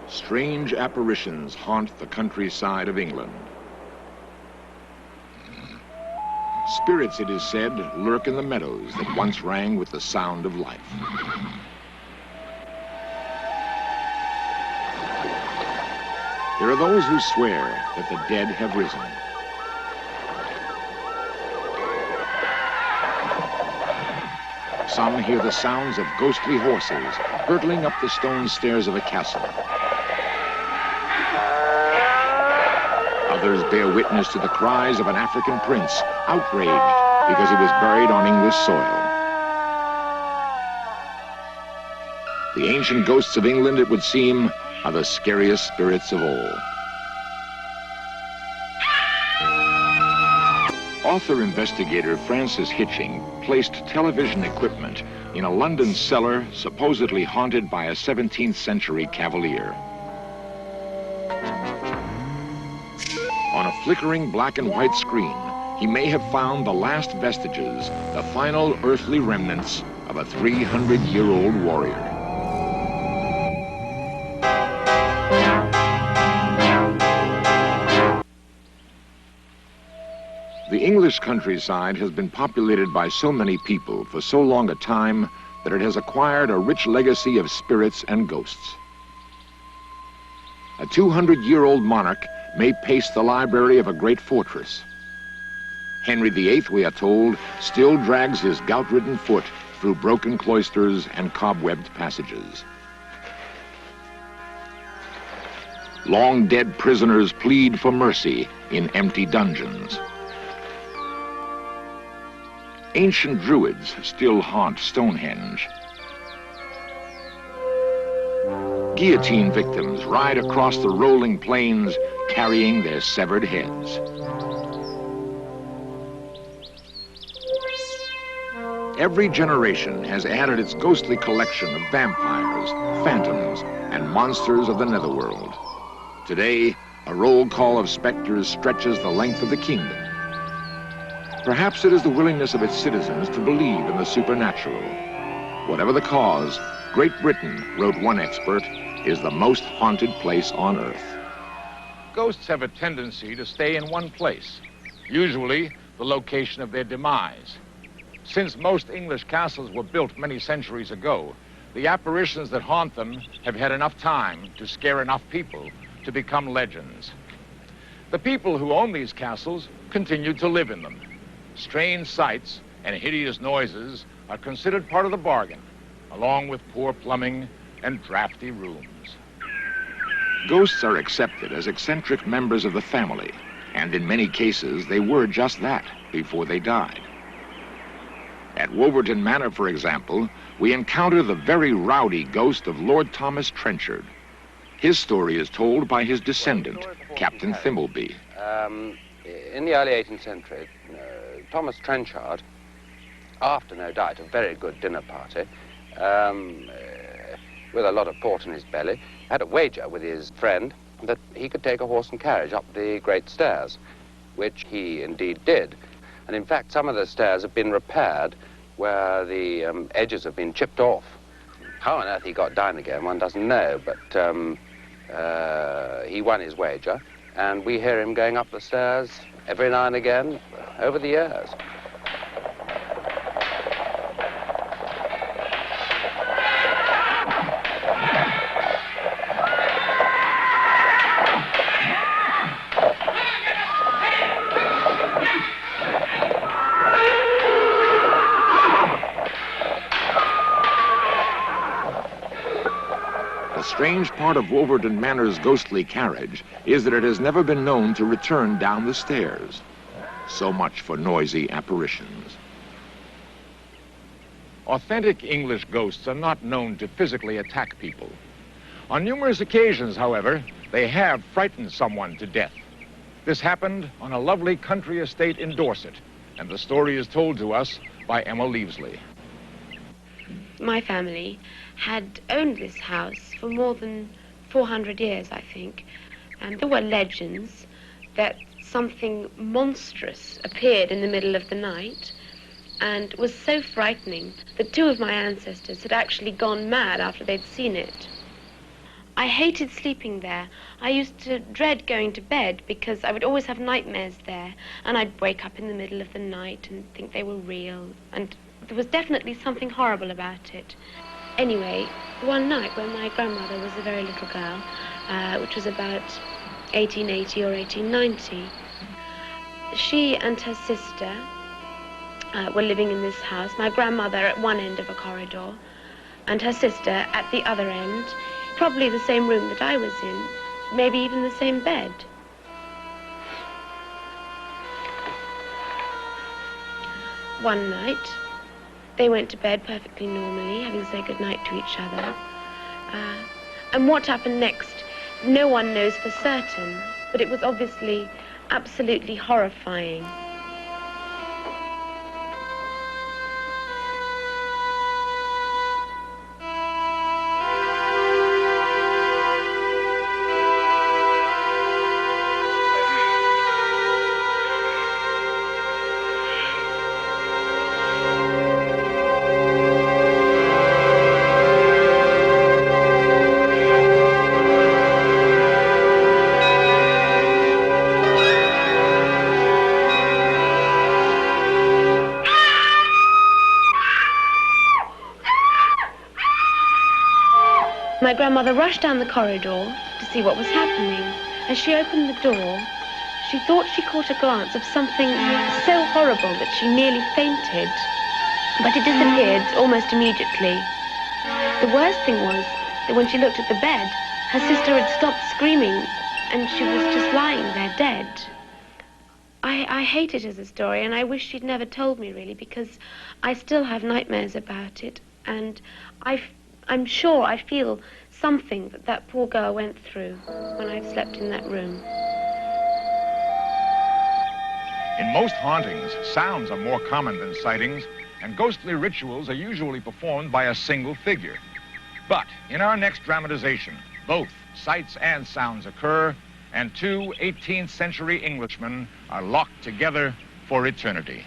Strange apparitions haunt the countryside of England. Spirits, it is said, lurk in the meadows that once rang with the sound of life. There are those who swear that the dead have risen. Some hear the sounds of ghostly horses hurtling up the stone stairs of a castle. Others bear witness to the cries of an African prince, outraged because he was buried on English soil. The ancient ghosts of England, it would seem, are the scariest spirits of all. Author-investigator Francis Hitching placed television equipment in a London cellar supposedly haunted by a 17th century cavalier. On a flickering black and white screen, he may have found the last vestiges, the final earthly remnants of a 300-year-old warrior. The English countryside has been populated by so many people for so long a time that it has acquired a rich legacy of spirits and ghosts. A 200-year-old monarch may pace the library of a great fortress. Henry VIII, we are told, still drags his gout-ridden foot through broken cloisters and cobwebbed passages. Long-dead prisoners plead for mercy in empty dungeons. Ancient druids still haunt Stonehenge. Guillotine victims ride across the rolling plains carrying their severed heads. Every generation has added its ghostly collection of vampires, phantoms, and monsters of the netherworld. Today, a roll call of specters stretches the length of the kingdom. Perhaps it is the willingness of its citizens to believe in the supernatural. Whatever the cause, Great Britain, wrote one expert, is the most haunted place on earth. Ghosts have a tendency to stay in one place, usually the location of their demise. Since most English castles were built many centuries ago, the apparitions that haunt them have had enough time to scare enough people to become legends. The people who own these castles continue to live in them. Strange sights and hideous noises are considered part of the bargain, along with poor plumbing and drafty rooms. Ghosts are accepted as eccentric members of the family, and in many cases they were just that before they died. At Wolverton Manor, for example, we encounter the very rowdy ghost of Lord Thomas Trenchard. His story is told by his descendant, Captain Thimbleby. In the early 18th century, Thomas Trenchard, after, no doubt, a very good dinner party, with a lot of port in his belly, had a wager with his friend that he could take a horse and carriage up the great stairs, which he indeed did. And in fact, some of the stairs have been repaired where the edges have been chipped off. How on earth he got down again, one doesn't know, but he won his wager, and we hear him going up the stairs every now and again over the years. The strange part of Wolverton Manor's ghostly carriage is that it has never been known to return down the stairs. So much for noisy apparitions. Authentic English ghosts are not known to physically attack people. On numerous occasions, however, they have frightened someone to death. This happened on a lovely country estate in Dorset, and the story is told to us by Emma Leavesley. My family had owned this house for more than 400 years, I think, and there were legends that something monstrous appeared in the middle of the night and was so frightening that two of my ancestors had actually gone mad after they'd seen it. I hated sleeping there. I used to dread going to bed because I would always have nightmares there, and I'd wake up in the middle of the night and think they were real, and there was definitely something horrible about it. Anyway, one night when my grandmother was a very little girl, which was about 1880 or 1890, she and her sister were living in this house. My grandmother at one end of a corridor, and her sister at the other end, probably the same room that I was in, maybe even the same bed. One night, they went to bed perfectly normally, having said goodnight to each other. And what happened next, no one knows for certain, but it was obviously absolutely horrifying. My grandmother rushed down the corridor to see what was happening. As she opened the door, she thought she caught a glance of something so horrible that she nearly fainted. But it disappeared almost immediately. The worst thing was that when she looked at the bed, her sister had stopped screaming and she was just lying there dead. I hate it as a story, and I wish she'd never told me, really, because I still have nightmares about it, and I'm sure I feel something that poor girl went through when I've slept in that room. In most hauntings, sounds are more common than sightings, and ghostly rituals are usually performed by a single figure. But in our next dramatization, both sights and sounds occur, and two 18th century Englishmen are locked together for eternity.